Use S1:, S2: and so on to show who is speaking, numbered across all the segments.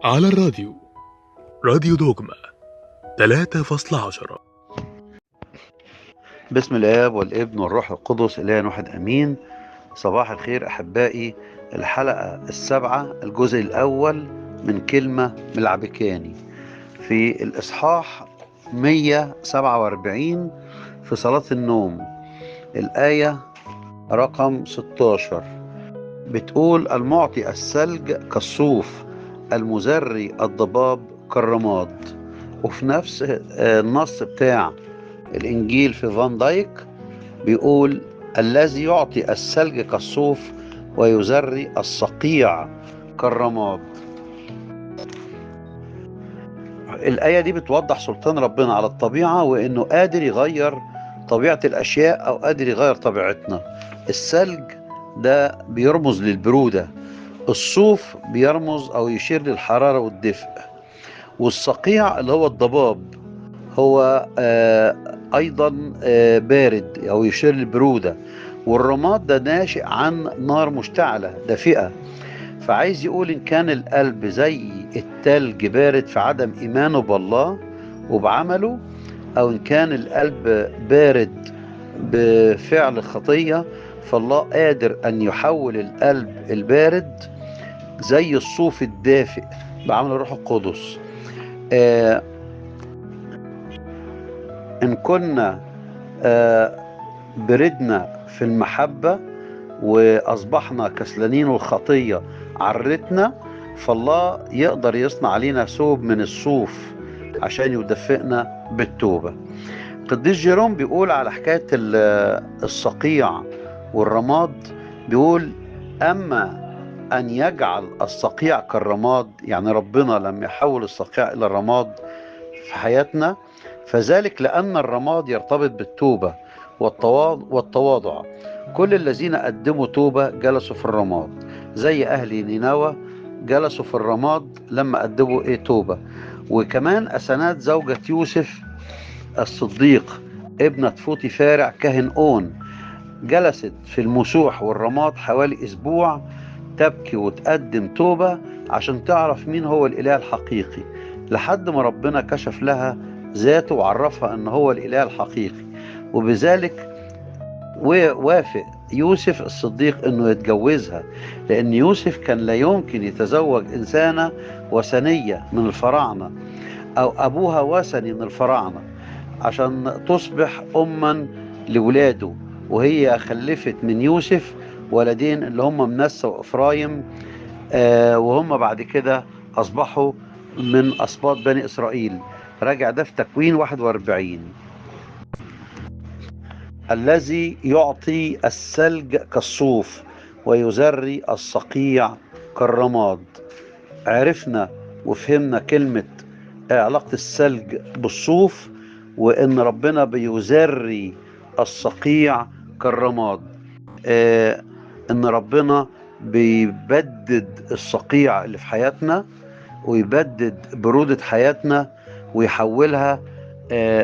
S1: على الراديو، راديو دوجما 3.10.
S2: باسم الآب والابن والروح القدس إله واحد أمين. صباح الخير أحبائي. الحلقة السابعة، الجزء الأول من كلمة ملعبكاني، في الإصحاح 147 في صلاة النوم. الآية رقم 16 بتقول: المعطي الثلج كالصوف، المزري الضباب كالرماد. وفي نفس النص بتاع الإنجيل في فان دايك بيقول: الذي يعطي الثلج كالصوف ويزري الصقيع كالرماد. الآية دي بتوضح سلطان ربنا على الطبيعة، وإنه قادر يغير طبيعة الأشياء أو قادر يغير طبيعتنا. الثلج ده بيرمز للبرودة، الصوف بيرمز أو يشير للحرارة والدفء، والصقيع اللي هو الضباب هو أيضا بارد أو يشير للبرودة، والرماد ده ناشئ عن نار مشتعلة دافئة. فعايز يقول إن كان القلب زي التلج بارد في عدم إيمانه بالله وبعمله، أو إن كان القلب بارد بفعل الخطية، فالله قادر أن يحول القلب البارد زي الصوف الدافئ بعمل الروح القدس. إن كنا بردنا في المحبة وأصبحنا كسلانين والخطية عرتنا، فالله يقدر يصنع علينا ثوب من الصوف عشان يدفئنا بالتوبة. قديس جيروم بيقول على حكاية الصقيع والرماد، بيقول: أما أن يجعل الصقيع كالرماد، يعني ربنا لما يحول الصقيع إلى الرماد في حياتنا، فذلك لأن الرماد يرتبط بالتوبة والتواضع. كل الذين قدموا توبة جلسوا في الرماد، زي أهل نينوى جلسوا في الرماد لما قدموا توبة. وكمان أسنات زوجة يوسف الصديق ابنة فوطي فارع كاهن أون جلست في المسوح والرماد حوالي أسبوع تبكي وتقدم توبة عشان تعرف مين هو الإله الحقيقي، لحد ما ربنا كشف لها ذاته وعرفها أنه هو الإله الحقيقي. وبذلك ووافق يوسف الصديق أنه يتجوزها، لأن يوسف كان لا يمكن يتزوج إنسانة وثنية من الفراعنة أو أبوها وثني من الفراعنة عشان تصبح أما لولاده. وهي خلفت من يوسف ولدين اللي هم منسى وإفرايم، وهم بعد كده أصبحوا من أسباط بني إسرائيل. راجع ده في تكوين 41. الذي يعطي الثلج كالصوف ويزري الصقيع كالرماد. عرفنا وفهمنا كلمة علاقة الثلج بالصوف، وإن ربنا بيزري الصقيع كالرماد. إن ربنا بيبدد الصقيع اللي في حياتنا ويبدد برودة حياتنا ويحولها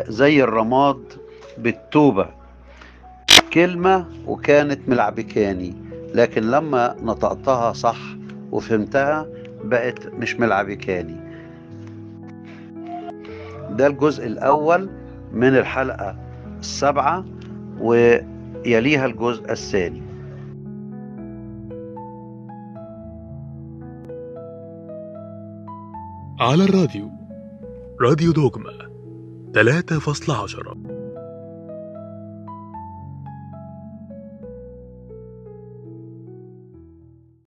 S2: زي الرماد بالتوبة. كلمة وكانت ملعبكاني، لكن لما نطقتها صح وفهمتها بقت مش ملعبكاني. ده الجزء الأول من الحلقة السابعة، ويليها الجزء الثاني.
S1: على الراديو، راديو دوجما 3.10.